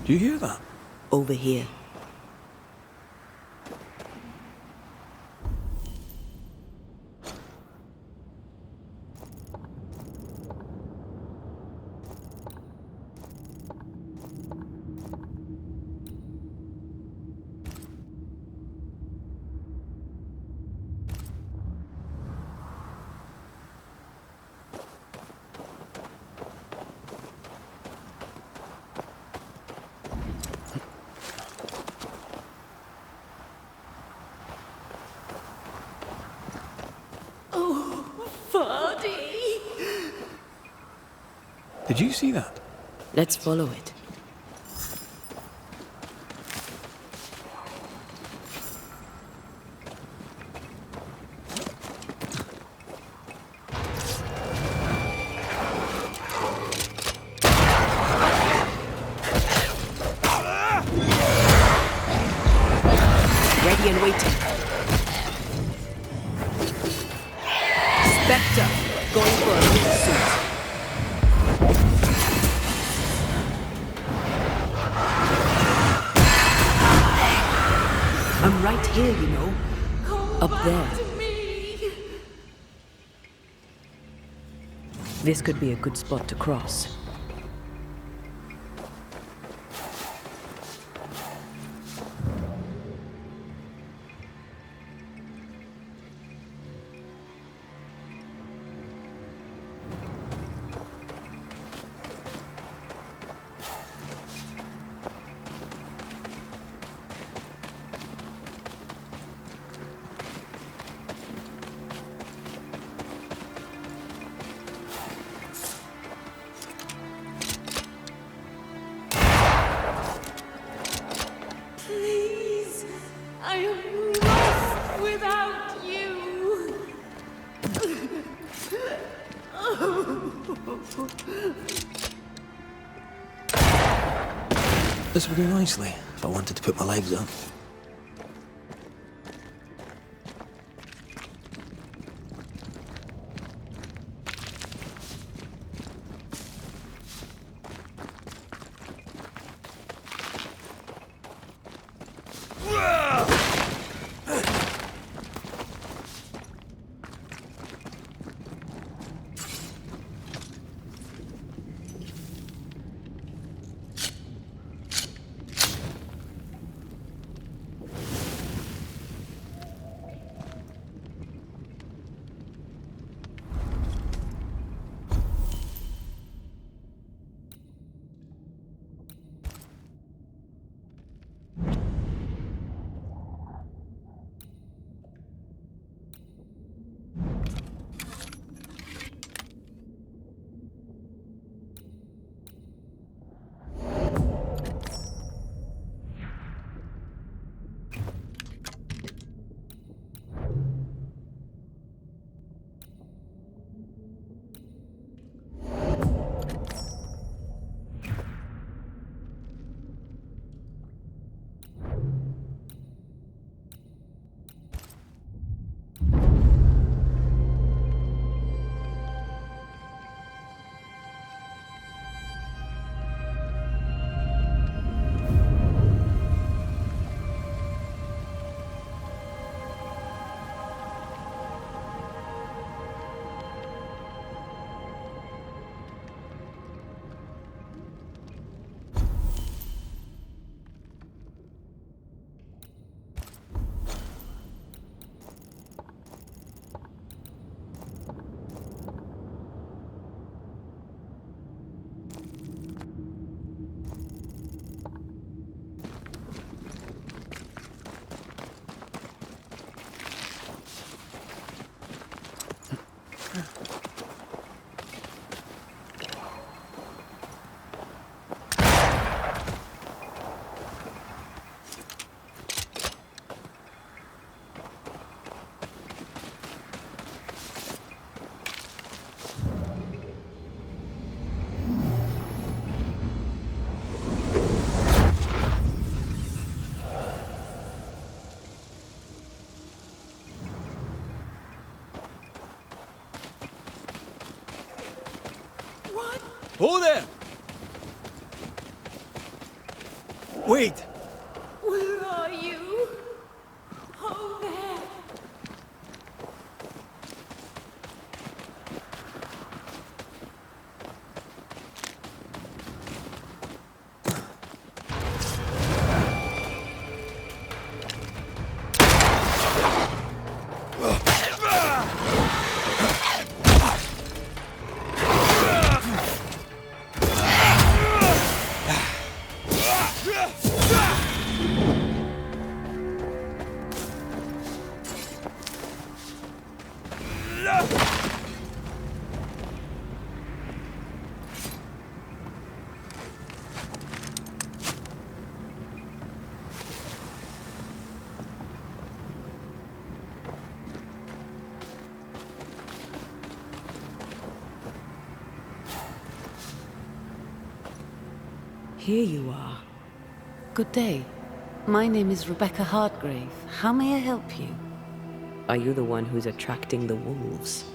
Do you hear that? Over here. Did you see that? Let's follow it. Ready and waiting. Spectre, going for a new suit. I'm right here, you know. Up there. This could be a good spot to cross. Please, I am lost without you. This would do nicely if I wanted to put my legs up. Oh there! Wait! Where are you? Oh, there. Here you are. Good day. My name is Rebecca Hardgrave. How may I help you? Are you the one who's attracting the wolves?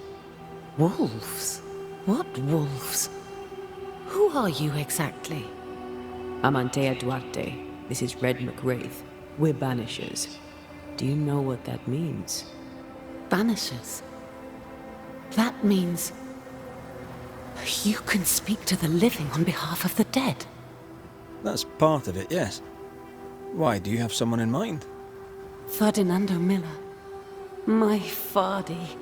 Wolves? What wolves? Who are you exactly? I'm Antea Duarte. This is Red McWraith. We're Banishers. Do you know what that means? Banishers? That means... you can speak to the living on behalf of the dead. That's part of it, yes. Why, do you have someone in mind? Ferdinando Miller. My Fardy.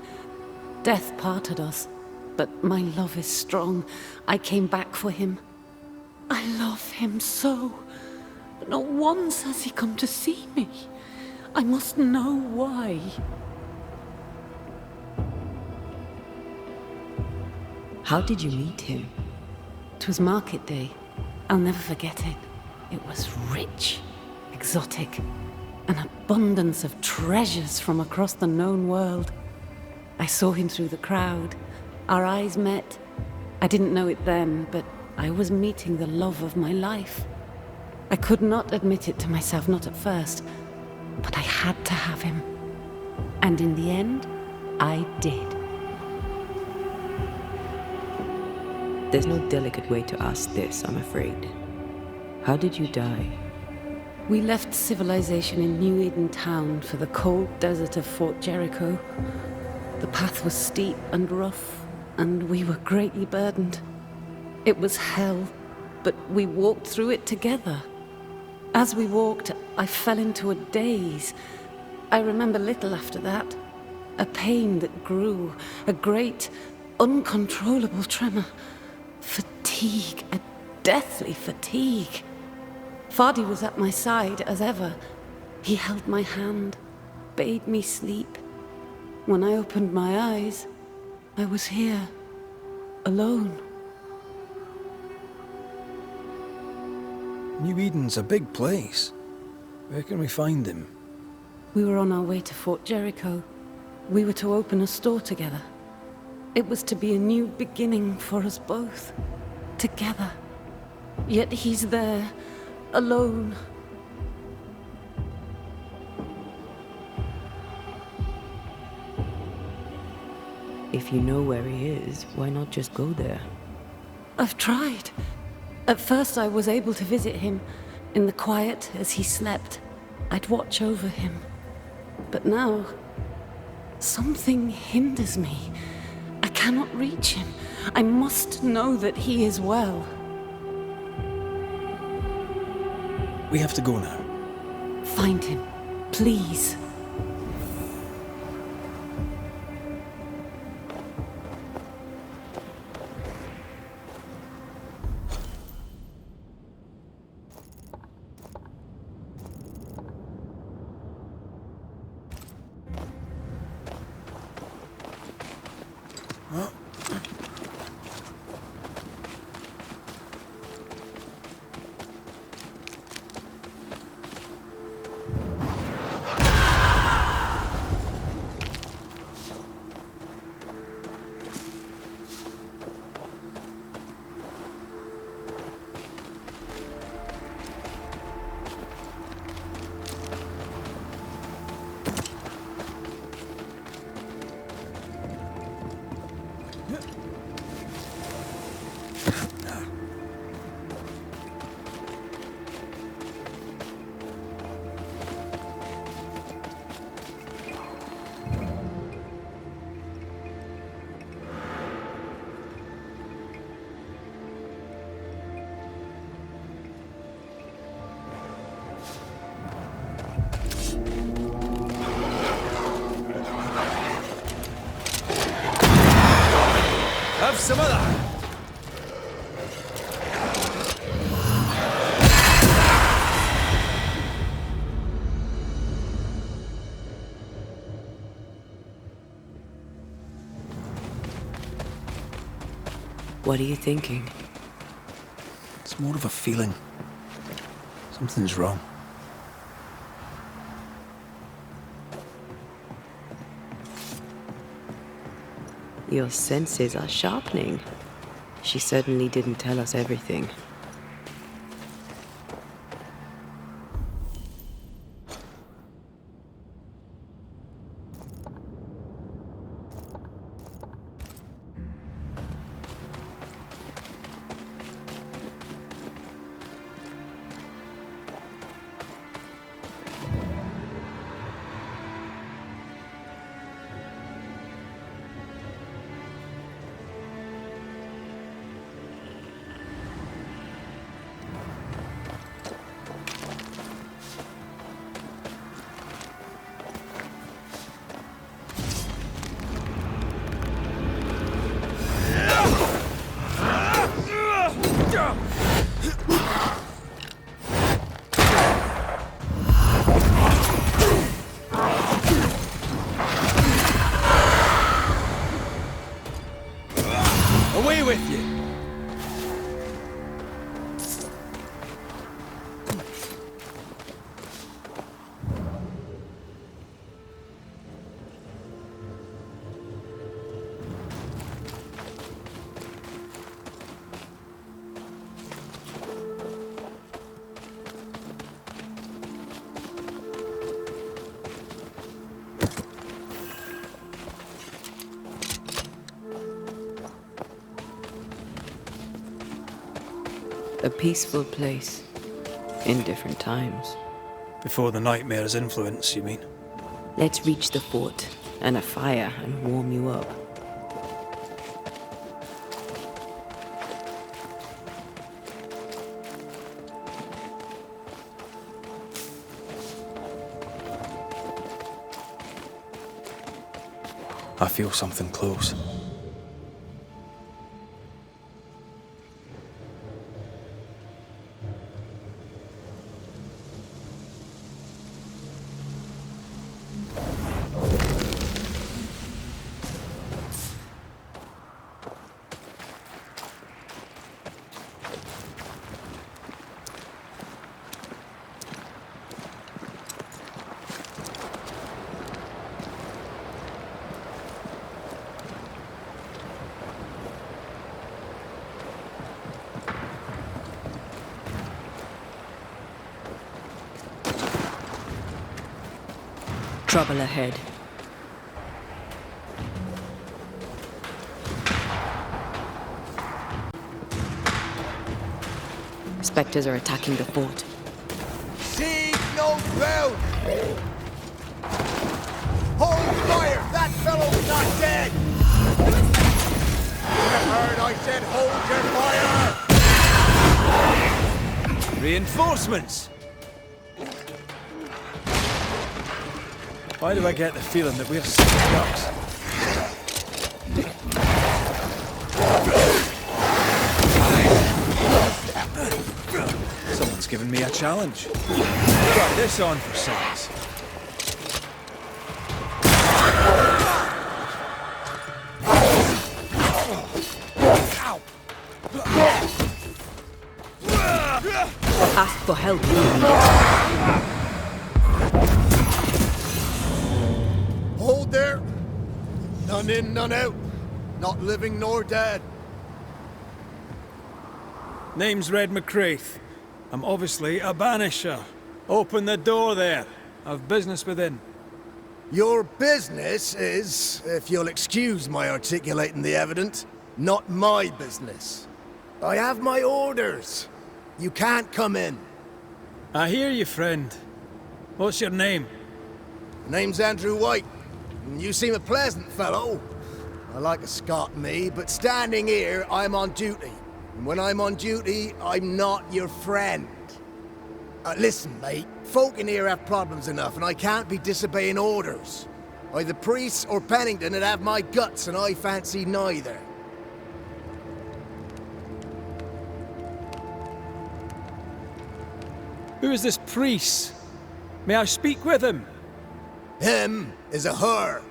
Death parted us, but my love is strong. I came back for him. I love him so. But not once has he come to see me. I must know why. How did you meet him? 'Twas market day. I'll never forget it. It was rich, exotic, an abundance of treasures from across the known world. I saw him through the crowd. Our eyes met. I didn't know it then, but I was meeting the love of my life. I could not admit it to myself, not at first, but I had to have him. And in the end, I did. There's no delicate way to ask this, I'm afraid. How did you die? We left civilization in New Eden Town for the cold desert of Fort Jericho. The path was steep and rough, and we were greatly burdened. It was hell, but we walked through it together. As we walked, I fell into a daze. I remember little after that. A pain that grew, a great, uncontrollable tremor. Fatigue, a deathly fatigue. Fardy was at my side, as ever. He held my hand, bade me sleep. When I opened my eyes, I was here, alone. New Eden's a big place. Where can we find him? We were on our way to Fort Jericho. We were to open a store together. It was to be a new beginning for us both. Together. Yet he's there, alone. If you know where he is, why not just go there? I've tried. At first I was able to visit him. In the quiet, as he slept, I'd watch over him. But now, something hinders me. I cannot reach him. I must know that he is well. We have to go now. Find him, please. some of that! What are you thinking? It's more of a feeling. Something's wrong. Your senses are sharpening. She certainly didn't tell us everything. Away with you! A peaceful place. In different times. Before the nightmare's influence, you mean? Let's reach the fort and a fire and warm you up. I feel something close. Trouble ahead. Spectres are attacking the fort. Siege no ground! Hold fire! That fellow's not dead! You heard I said hold your fire! Reinforcements! Why do I get the feeling that we're stuck? Someone's given me a challenge. Try this on for size. Ask for help. Hold there! None in, none out. Not living nor dead. Name's Red McCraith. I'm obviously a banisher. Open the door there. I've business within. Your business is, if you'll excuse my articulating the evident, not my business. I have my orders. You can't come in. I hear you, friend. What's your name? Name's Andrew White. You seem a pleasant fellow. I like a Scot, me, but standing here, I'm on duty. And when I'm on duty, I'm not your friend. Listen, mate, folk in here have problems enough, and I can't be disobeying orders. Either priests or Pennington would have my guts, and I fancy neither. Who is this priest? May I speak with him? Him is a her.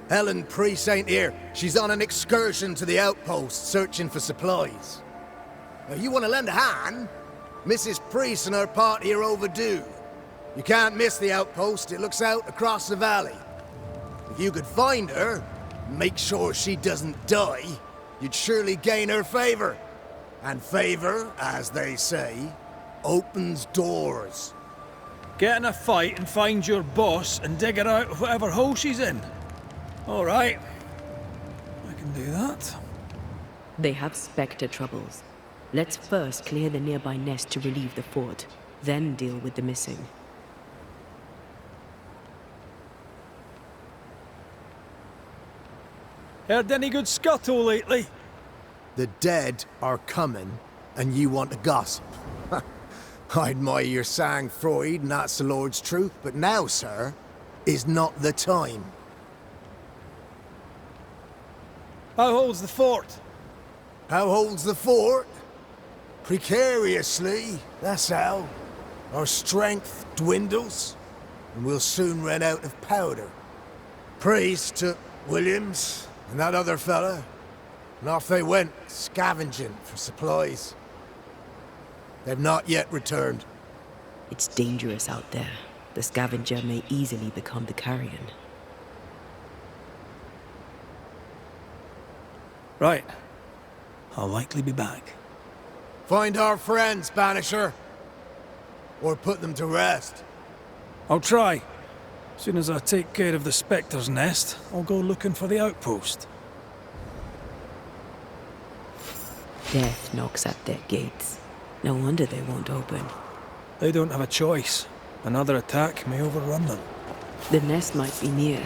Helen Priest ain't here. She's on an excursion to the outpost, searching for supplies. Now, you want to lend a hand? Mrs. Priest and her party are overdue. You can't miss the outpost. It looks out across the valley. If you could find her, make sure she doesn't die, you'd surely gain her favor. And favor, as they say, opens doors. Get in a fight and find your boss and dig her out of whatever hole she's in. All right. I can do that. They have Spectre troubles. Let's first clear the nearby nest to relieve the fort, then deal with the missing. Heard any good scuttle lately? The dead are coming, and you want to gossip. I admire your sang-froid, and that's the Lord's truth, but now, sir, is not the time. How holds the fort? How holds the fort? Precariously, that's how. Our strength dwindles, and we'll soon run out of powder. Priest took Williams and that other fella, and off they went, scavenging for supplies. They've not yet returned. It's dangerous out there. The scavenger may easily become the carrion. Right. I'll likely be back. Find our friends, Banisher. Or put them to rest. I'll try. Soon as I take care of the Spectre's nest, I'll go looking for the outpost. Death knocks at their gates. No wonder they won't open. They don't have a choice. Another attack may overrun them. The nest might be near.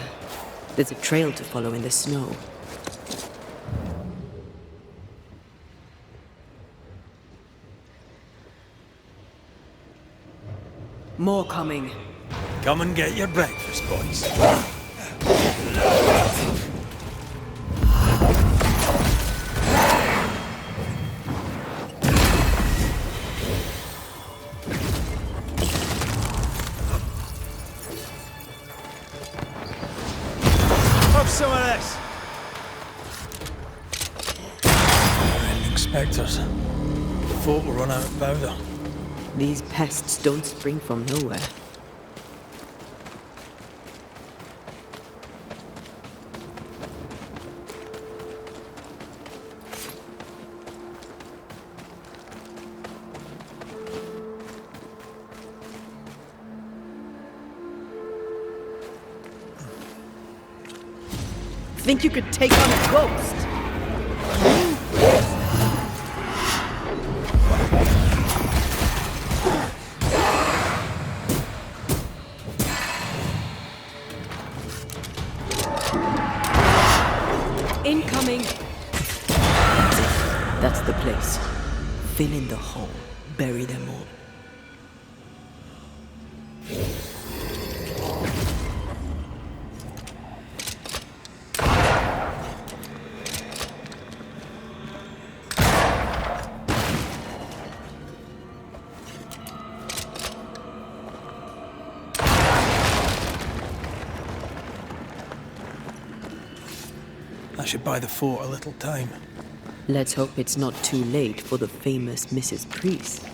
There's a trail to follow in the snow. More coming. Come and get your breakfast, boys. Have some of this. Ending spectres. Folk will run out of powder. These pests don't spring from nowhere. Think you could take on a ghost? Incoming! That's the place. Fill in the hole. Bury them all. I should buy the fort a little time. Let's hope it's not too late for the famous Mrs. Priest.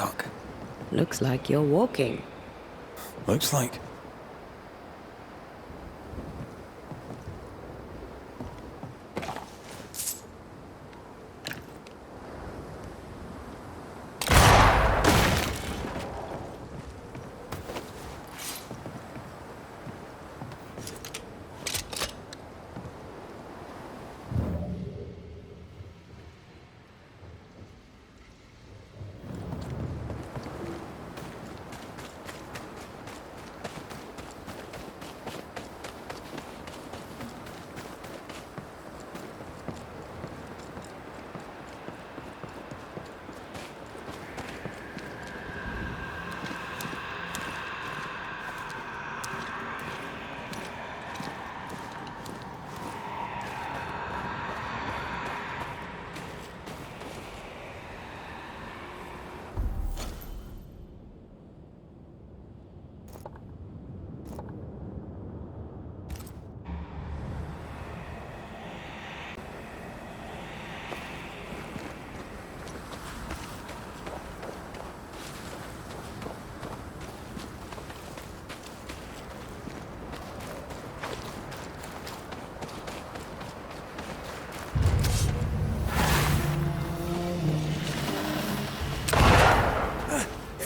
stuck. Looks like you're walking. Looks like.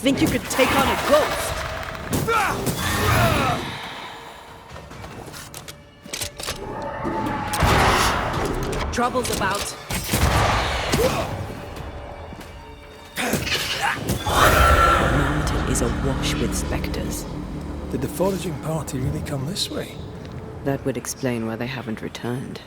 Think you could take on a ghost? Trouble's about. The mountain is awash with specters. Did the foraging party really come this way? That would explain why they haven't returned.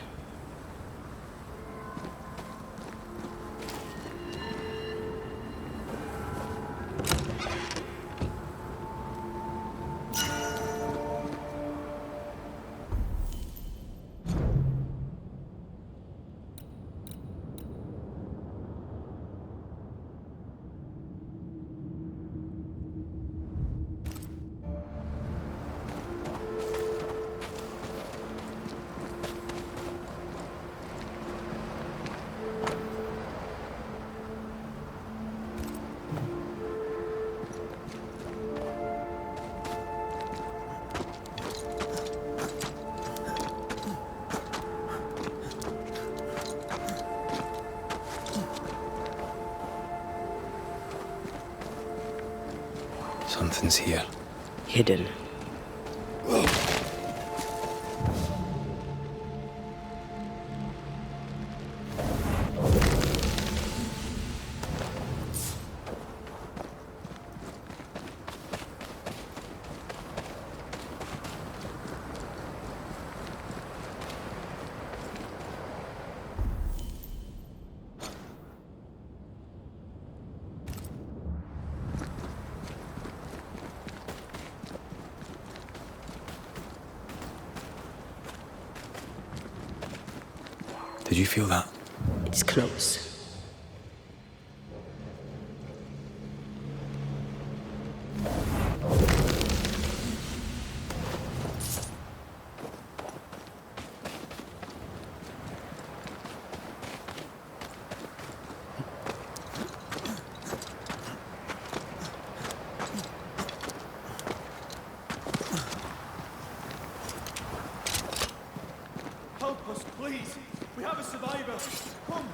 Something's here. Hidden. Did you feel that? It's close. Help us, please. We have a survivor. Come.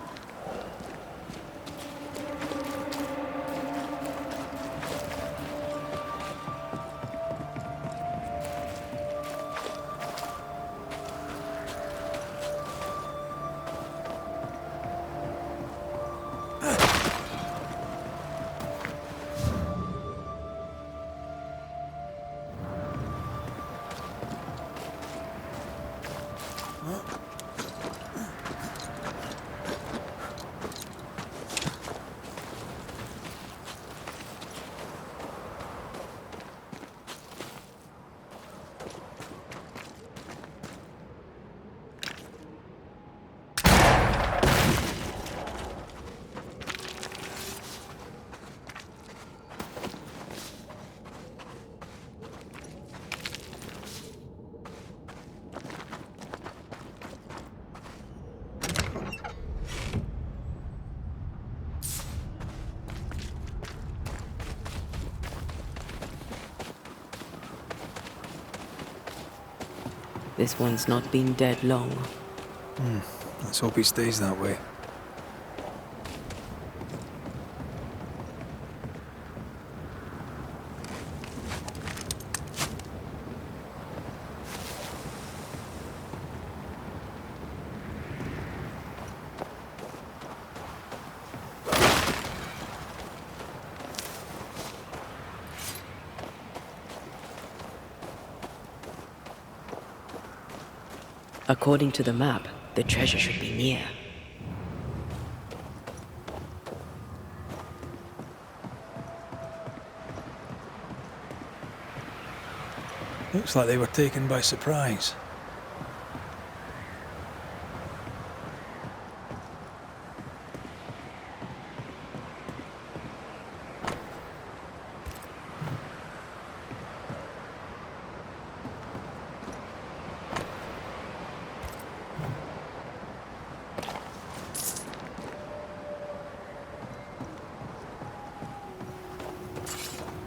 This one's not been dead long. Let's hope he stays that way. According to the map, the treasure should be near. Looks like they were taken by surprise.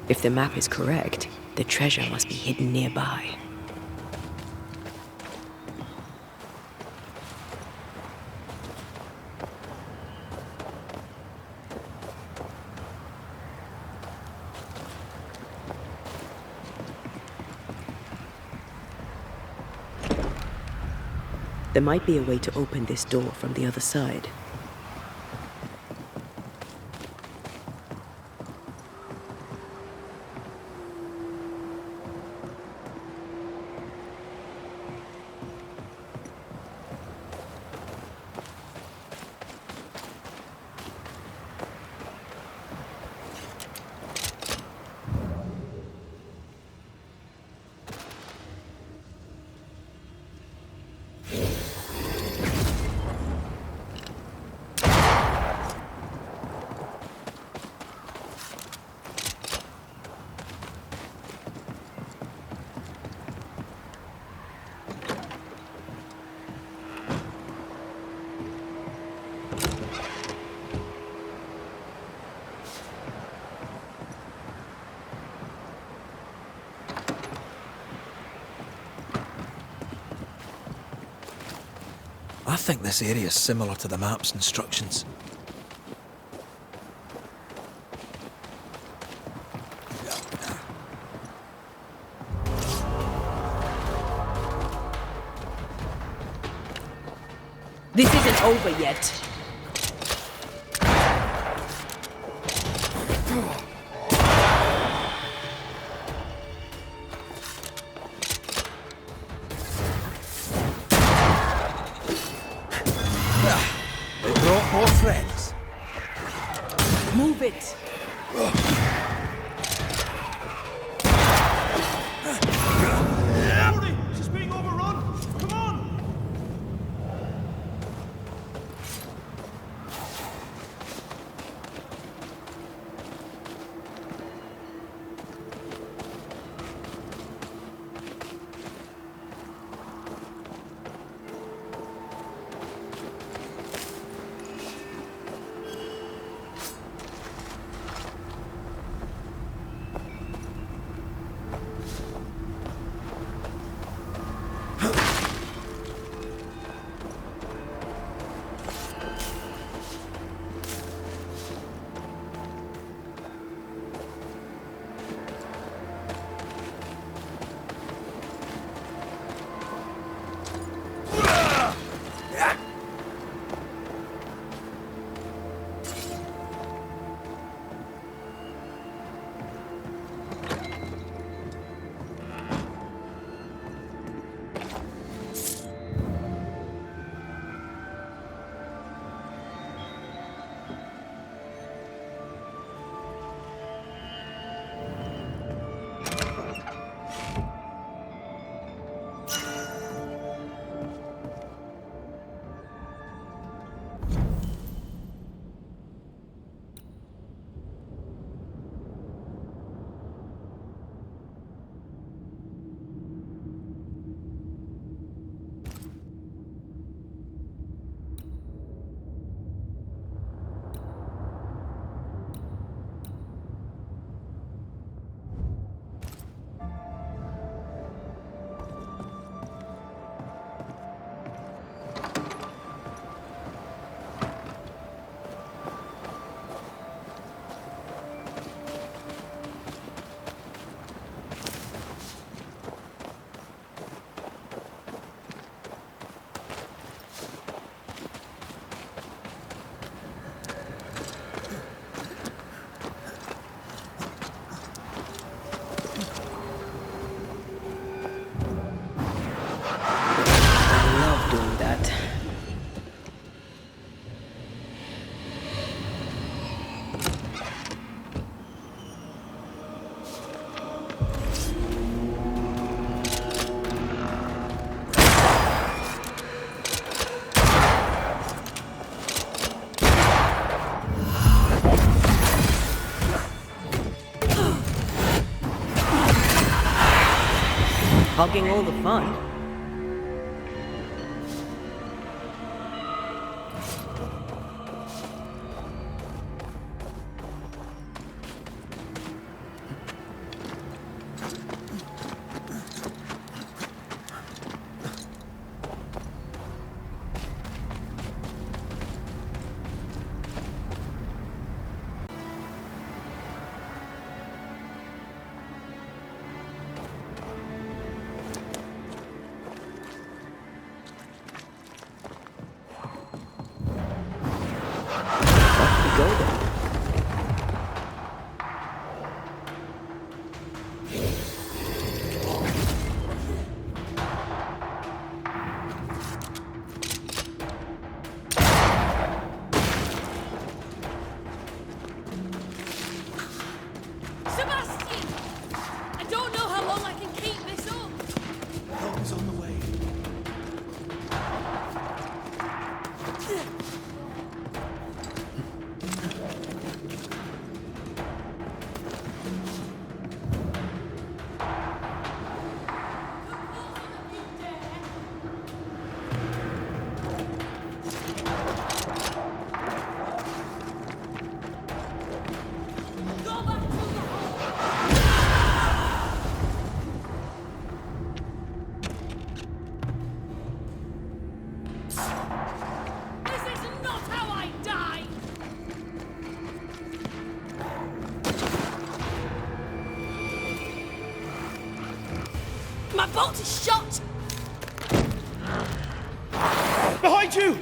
If the map is correct, the treasure must be hidden nearby. There might be a way to open this door from the other side. I think this area is similar to the map's instructions. This isn't over yet. They brought more friends. Move it. This is being overrun! Come on! Hogging all the fun. Sebastian! I don't know how long I can keep this up. Help is on the way. Go back to the hole. This is not how I die! My bolt is shot! Behind you!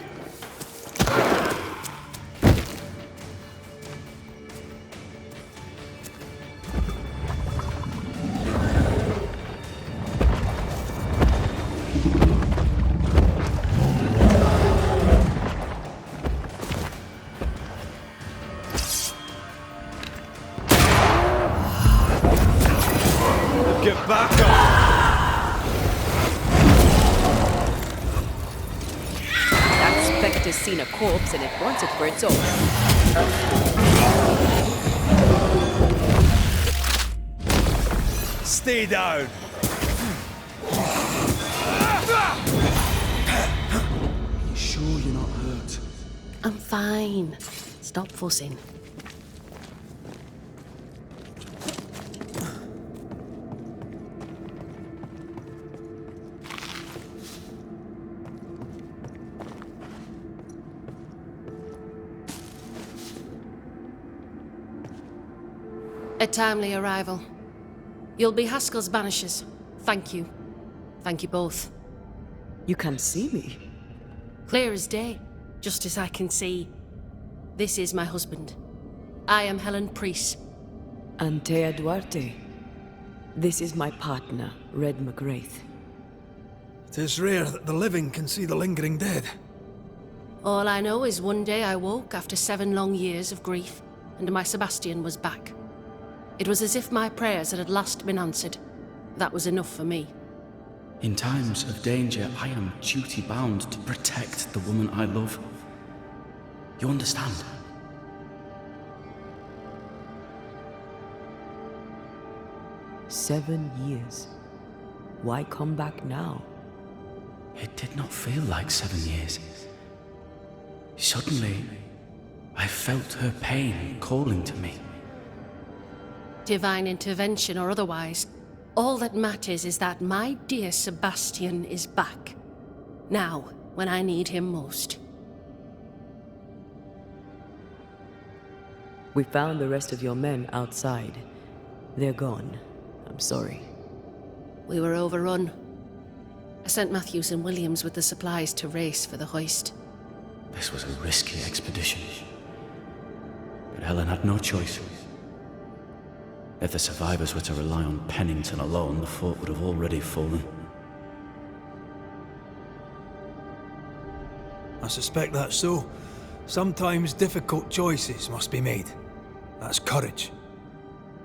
Get back up! That specter's seen a corpse and it wants it for its own. Stay down! You sure you're not hurt? I'm fine. Stop fussing. A timely arrival. You'll be Haskell's banishers. Thank you. Thank you both. You can see me. Clear as day, just as I can see. This is my husband. I am Helen Priest. Antea Duarte. This is my partner, Red McGrath. It is rare that the living can see the lingering dead. All I know is one day I woke after 7 long years of grief, and my Sebastian was back. It was as if my prayers had at last been answered. That was enough for me. In times of danger, I am duty-bound to protect the woman I love. You understand? "7 years. Why come back now?" It did not feel like 7 years. Suddenly, I felt her pain calling to me. Divine intervention or otherwise, all that matters is that my dear Sebastian is back. Now, when I need him most. We found the rest of your men outside. They're gone. I'm sorry. We were overrun. I sent Matthews and Williams with the supplies to race for the hoist. This was a risky expedition. But Helen had no choice. If the survivors were to rely on Pennington alone, the fort would have already fallen. I suspect that's so. Sometimes difficult choices must be made. That's courage.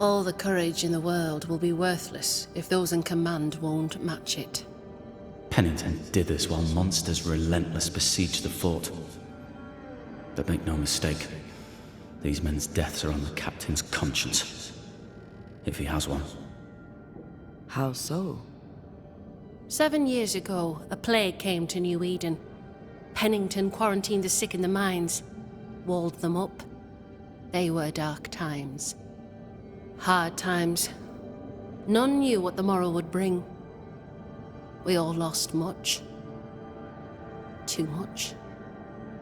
All the courage in the world will be worthless if those in command won't match it. Pennington did this while monsters relentless besieged the fort. But make no mistake, these men's deaths are on the captain's conscience. If he has one. How so? 7 years ago, a plague came to New Eden. Pennington quarantined the sick in the mines, walled them up. They were dark times. Hard times. None knew what the morrow would bring. We all lost much. Too much.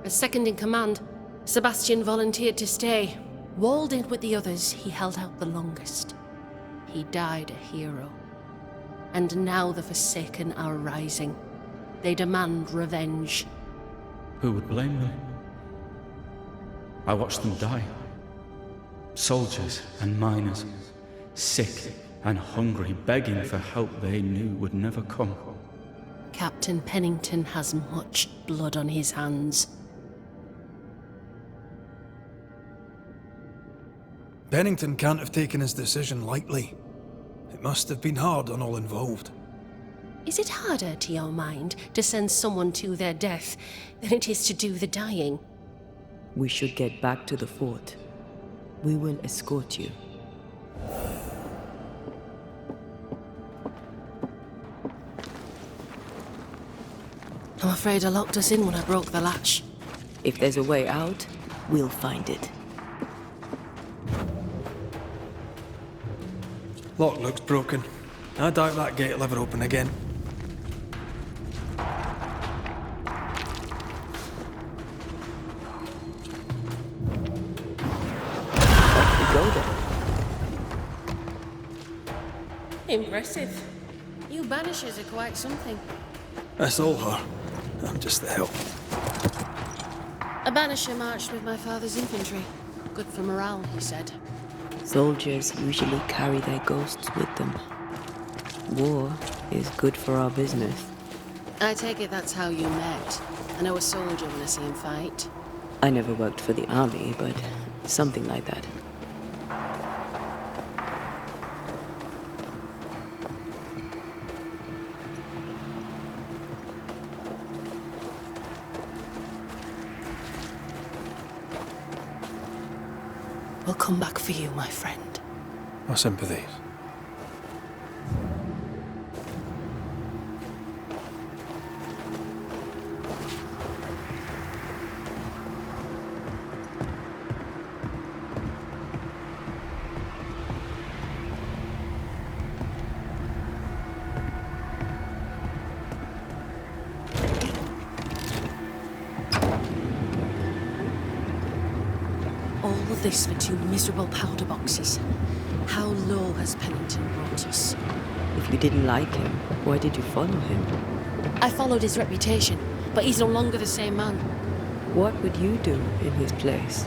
As second in command, Sebastian volunteered to stay. Walled in with the others, he held out the longest. He died a hero. And now the Forsaken are rising. They demand revenge. Who would blame them? I watched them die. Soldiers and miners, sick and hungry, begging for help they knew would never come. Captain Pennington has much blood on his hands. Pennington can't have taken his decision lightly. It must have been hard on all involved. Is it harder, to your mind, to send someone to their death than it is to do the dying? We should get back to the fort. We will escort you. I'm afraid I locked us in when I broke the latch. If there's a way out, we'll find it. Lock looks broken. I doubt that gate will ever open again. Off we go then. Impressive. You banishers are quite something. That's all her. I'm just the help. A banisher marched with my father's infantry. Good for morale, he said. Soldiers usually carry their ghosts with them. War is good for our business. I take it that's how you met. I know a soldier when I see him fight. I never worked for the army, but something like that. We'll come back for you, my friend. My sympathies. All of this for 2 miserable powder boxes. How low has Pennington brought us? If you didn't like him, why did you follow him? I followed his reputation, but he's no longer the same man. What would you do in his place?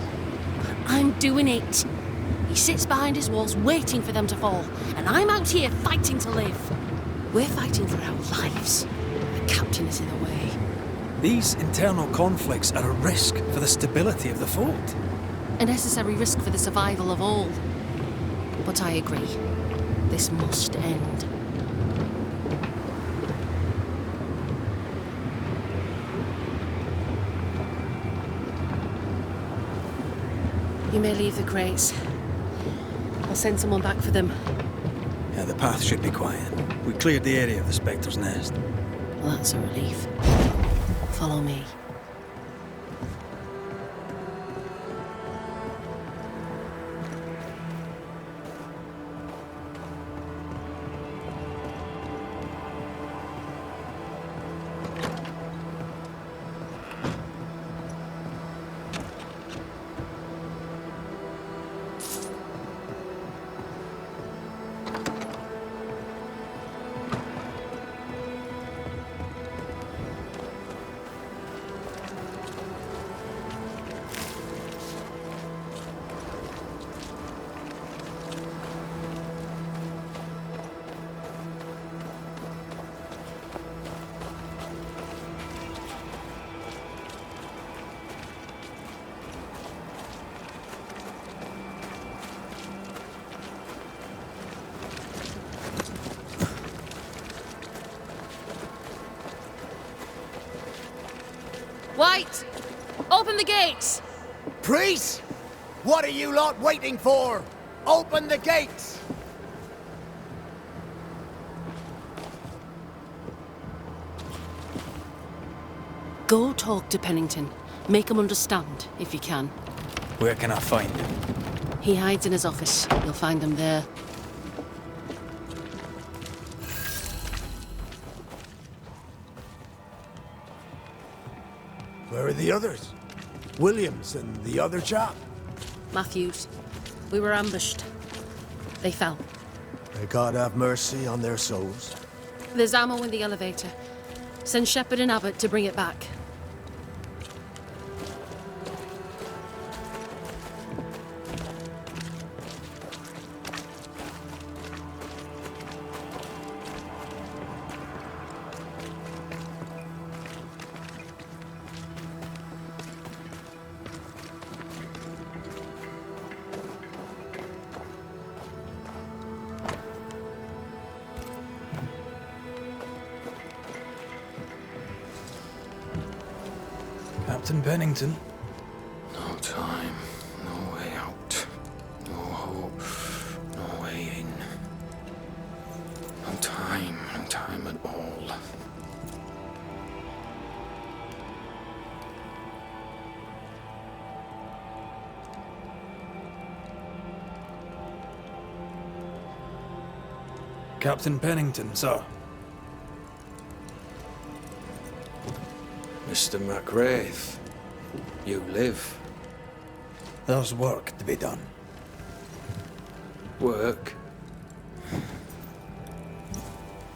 I'm doing it. He sits behind his walls waiting for them to fall, and I'm out here fighting to live. We're fighting for our lives. The captain is in the way. These internal conflicts are a risk for the stability of the fort. A necessary risk for the survival of all. But I agree. This must end. You may leave the crates. I'll send someone back for them. Yeah, the path should be quiet. We cleared the area of the Spectre's nest. Well, that's a relief. Follow me. White! Open the gates! Priest! What are you lot waiting for? Open the gates! Go talk to Pennington. Make him understand, if you can. Where can I find him? He hides in his office. You'll find him there. Where are the others? Williams and the other chap? Matthews. We were ambushed. They fell. May God have mercy on their souls. There's ammo in the elevator. Send Shepard and Abbott to bring it back. Captain Pennington. No time, no way out. No hope, no way in. No time at all. Captain Pennington, sir. Mr. McRaith, you live. There's work to be done. Work?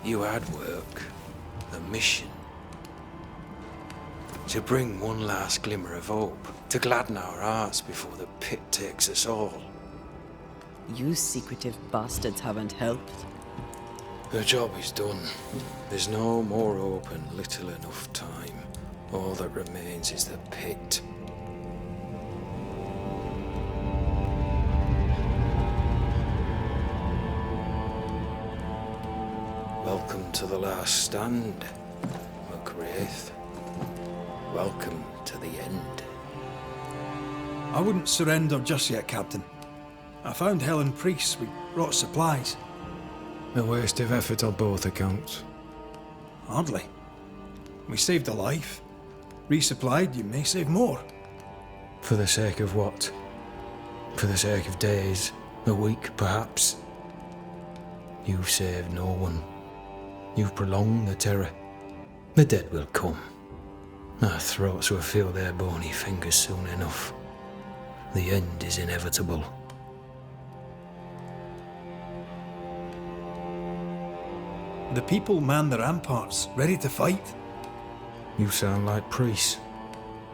You had work. A mission. To bring one last glimmer of hope. To gladden our hearts before the pit takes us all. You secretive bastards haven't helped. The job is done. There's no more hope and little enough time. All that remains is the pit. Welcome to the last stand, McRaith. Welcome to the end. I wouldn't surrender just yet, Captain. I found Helen Priest. We brought supplies. A waste of effort on both accounts. Hardly. We saved a life. Resupplied, you may save more. For the sake of what? For the sake of days, a week perhaps? You've saved no one. You've prolonged the terror. The dead will come. Our throats will feel their bony fingers soon enough. The end is inevitable. The people man the ramparts, ready to fight. You sound like Priest.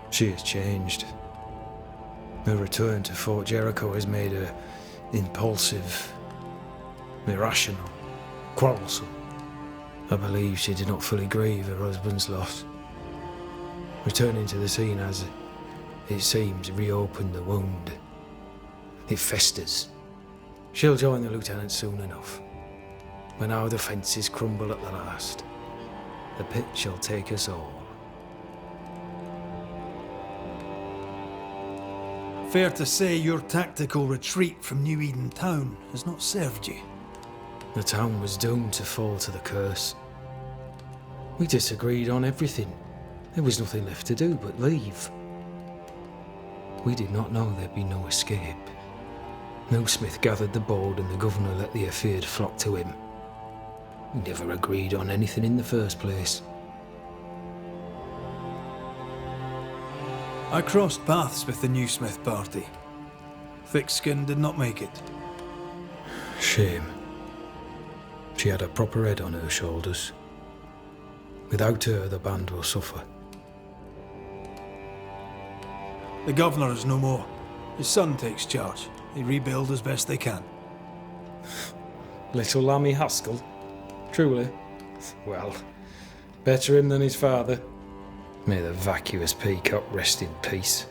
She has changed. Her return to Fort Jericho has made her impulsive, irrational, quarrelsome. I believe she did not fully grieve her husband's loss. Returning to the scene has, it seems, reopened the wound. It festers. She'll join the lieutenant soon enough. When our defences crumble at the last, the pit shall take us all. Fair to say your tactical retreat from New Eden town has not served you. The town was doomed to fall to the curse. We disagreed on everything. There was nothing left to do but leave. We did not know there'd be no escape. Smith gathered the board and the governor let the affair flock to him. We never agreed on anything in the first place. I crossed paths with the new Smith party. Thick-Skin did not make it. Shame. She had a proper head on her shoulders. Without her, the band will suffer. The governor is no more. His son takes charge. They rebuild as best they can. Little Lammy Haskell? Truly? Well, better him than his father. May the vacuous peacock rest in peace.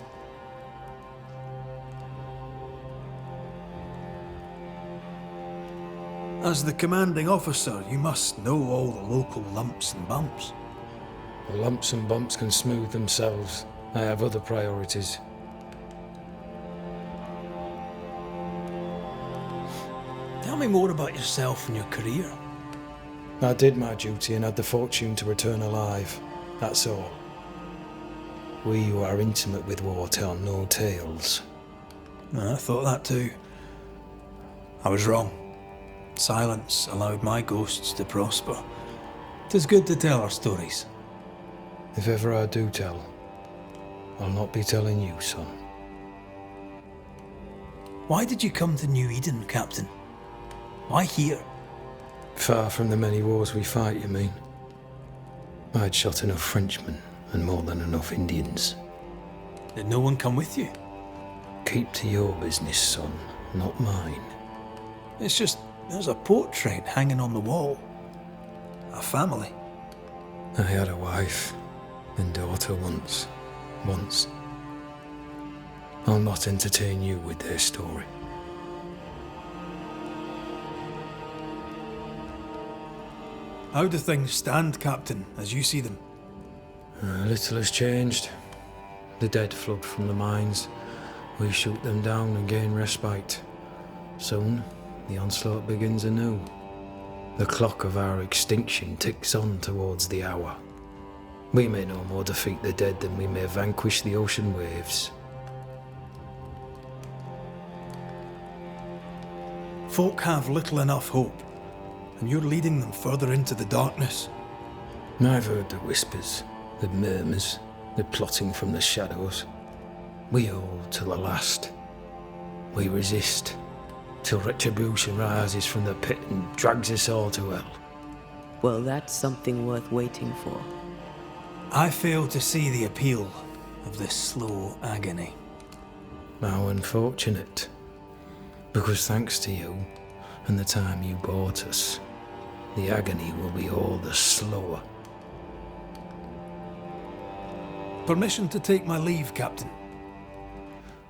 As the commanding officer, you must know all the local lumps and bumps. The lumps and bumps can smooth themselves. I have other priorities. Tell me more about yourself and your career. I did my duty and had the fortune to return alive. That's all. we who are intimate with war tell no tales. I thought that too. I was wrong. Silence allowed my ghosts to prosper. 'Tis good to tell our stories. If ever I do tell, I'll not be telling you, son. Why did you come to New Eden, Captain? Why here? Far from the many wars we fight, you mean? I'd shot enough Frenchmen and more than enough Indians. Did no one come with you? Keep to your business, son, not mine. It's just, there's a portrait hanging on the wall. A family. I had a wife and daughter once. I'll not entertain you with their story. How do things stand, Captain, as you see them? Little has changed. The dead flood from the mines. We shoot them down and gain respite. Soon, the onslaught begins anew. The clock of our extinction ticks on towards the hour. We may no more defeat the dead than we may vanquish the ocean waves. Folk have little enough hope, and you're leading them further into the darkness. I've heard the whispers, the murmurs, the plotting from the shadows. We hold till the last. We resist, till retribution rises from the pit and drags us all to hell. Well, that's something worth waiting for. I fail to see the appeal of this slow agony. How unfortunate. Because thanks to you, and the time you bought us, the agony will be all the slower. Permission to take my leave, Captain.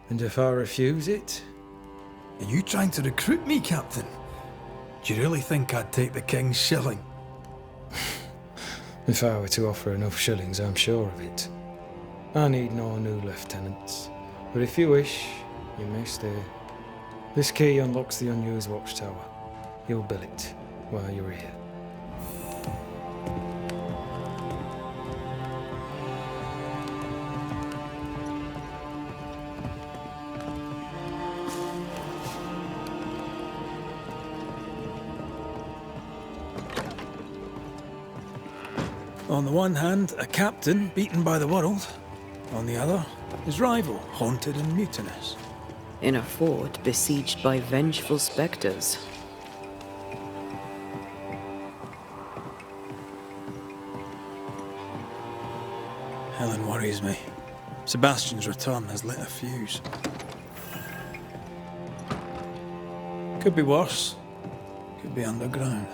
And if I refuse it? Are you trying to recruit me, Captain? Do you really think I'd take the King's shilling? If I were to offer enough shillings, I'm sure of it. I need no new lieutenants. But if you wish, you may stay. This key unlocks the unused watchtower. You'll bill it while you're here. On the one hand, a captain beaten by the world. On the other, his rival, haunted and mutinous. In a fort besieged by vengeful specters. Helen worries me. Sebastian's return has lit a fuse. Could be worse. Could be underground.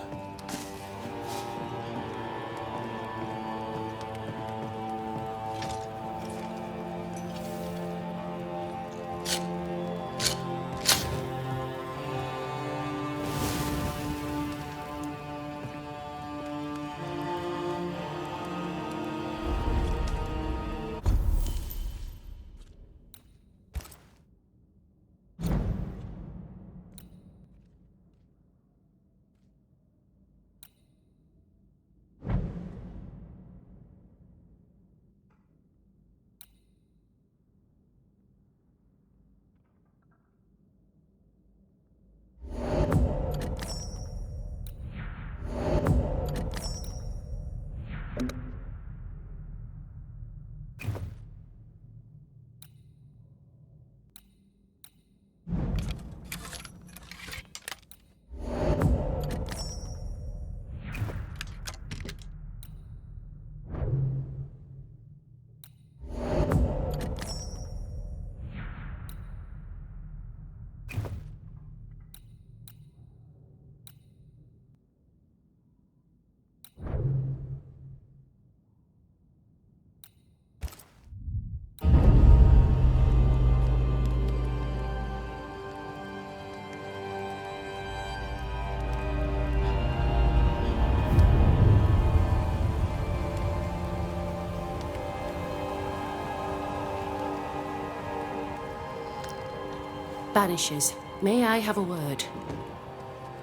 Banishers, may I have a word?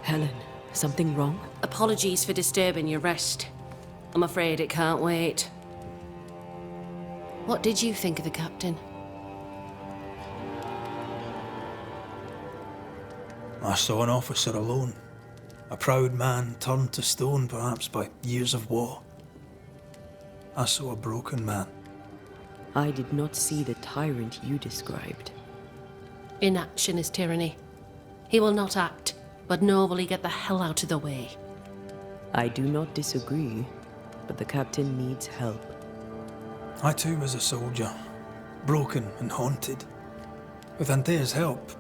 Helen, something wrong? Apologies for disturbing your rest. I'm afraid it can't wait. What did you think of the captain? I saw an officer alone. A proud man turned to stone, perhaps by years of war. I saw a broken man. I did not see the tyrant you described. Inaction is tyranny. He will not act, but nor will he get the hell out of the way. I do not disagree, but the captain needs help. I too was a soldier, broken and haunted. With Antea's help,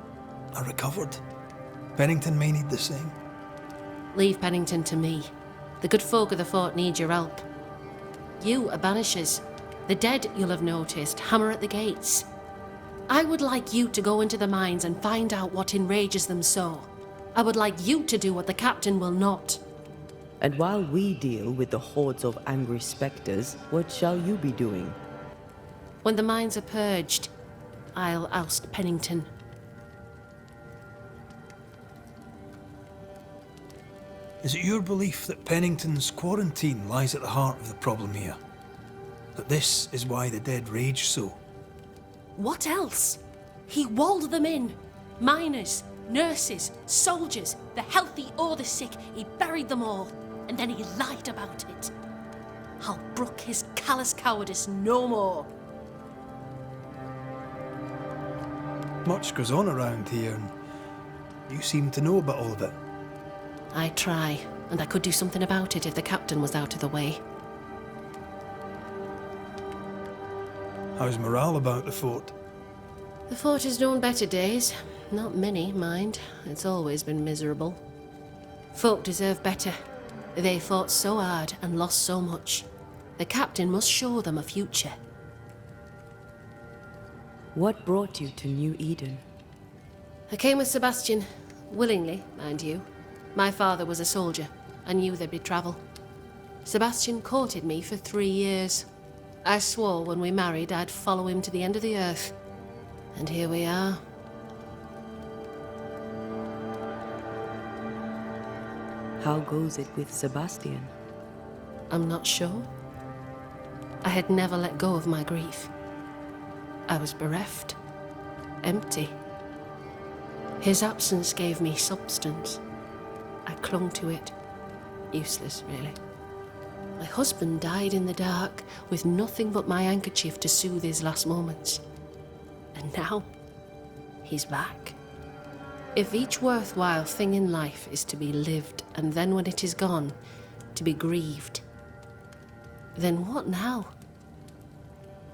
I recovered. Pennington may need the same. Leave Pennington to me. The good folk of the fort need your help. You are banishers. The dead, you'll have noticed, hammer at the gates. I would like you to go into the mines and find out what enrages them so. I would like you to do what the captain will not. And while we deal with the hordes of angry spectres, what shall you be doing? When the mines are purged, I'll oust Pennington. Is it your belief that Pennington's quarantine lies at the heart of the problem here? That this is why the dead rage so? What else? He walled them in. Miners, nurses, soldiers, the healthy or the sick, he buried them all. And then he lied about it. I'll brook his callous cowardice no more. Much goes on around here, and you seem to know about all of it. I try, and I could do something about it if the captain was out of the way. How's morale about the fort? The fort has known better days. Not many, mind. It's always been miserable. Folk deserve better. They fought so hard and lost so much. The captain must show them a future. What brought you to New Eden? I came with Sebastian. Willingly, mind you. My father was a soldier. I knew there'd be travel. Sebastian courted me for 3 years. I swore when we married I'd follow him to the end of the earth. And here we are. How goes it with Sebastian? I'm not sure. I had never let go of my grief. I was bereft, empty. His absence gave me substance. I clung to it. Useless, really. My husband died in the dark, with nothing but my handkerchief to soothe his last moments. And now, he's back. If each worthwhile thing in life is to be lived, and then when it is gone, to be grieved, then what now?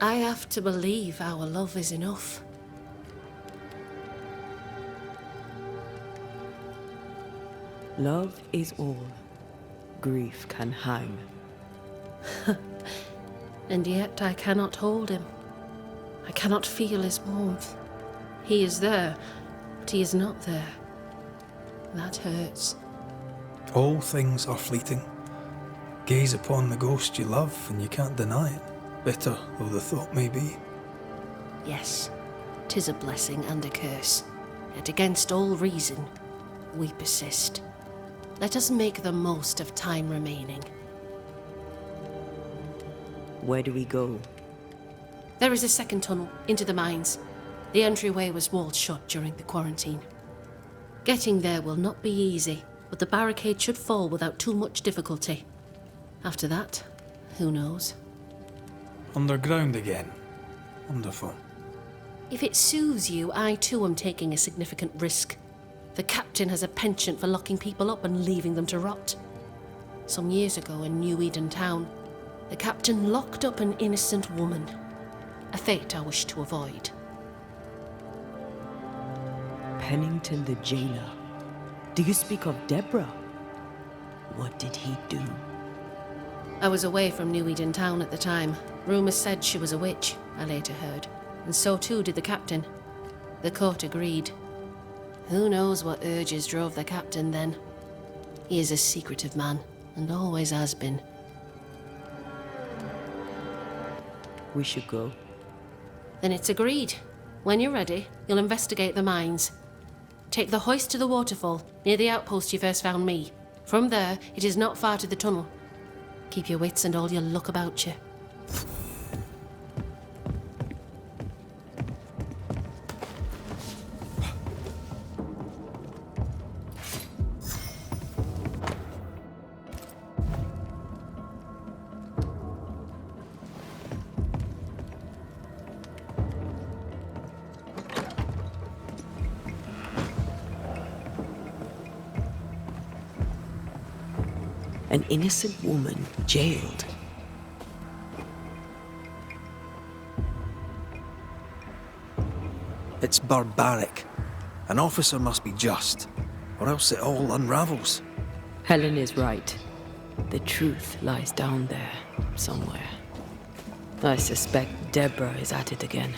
I have to believe our love is enough. Love is all. Grief can hang. And yet I cannot hold him. I cannot feel his warmth. He is there, but he is not there. That hurts. All things are fleeting. Gaze upon the ghost you love, and you can't deny it, bitter though the thought may be. Yes, 'tis a blessing and a curse. Yet against all reason, we persist. Let us make the most of time remaining. Where do we go? There is a second tunnel into the mines. The entryway was walled shut during the quarantine. Getting there will not be easy, but the barricade should fall without too much difficulty. After that, who knows? Underground again. Wonderful. If it soothes you, I too am taking a significant risk. The captain has a penchant for locking people up and leaving them to rot. Some years ago in New Eden town, the captain locked up an innocent woman. A fate I wish to avoid. Pennington the jailer. Do you speak of Deborah? What did he do? I was away from New Eden town at the time. Rumours said she was a witch, I later heard. And so too did the captain. The court agreed. Who knows what urges drove the captain then? He is a secretive man, and always has been. We should go. Then it's agreed. When you're ready, you'll investigate the mines. Take the hoist to the waterfall, near the outpost you first found me. From there, it is not far to the tunnel. Keep your wits and all your luck about you. An innocent woman jailed. It's barbaric. An officer must be just, or else it all unravels. Helen is right. The truth lies down there, somewhere. I suspect Deborah is at it again.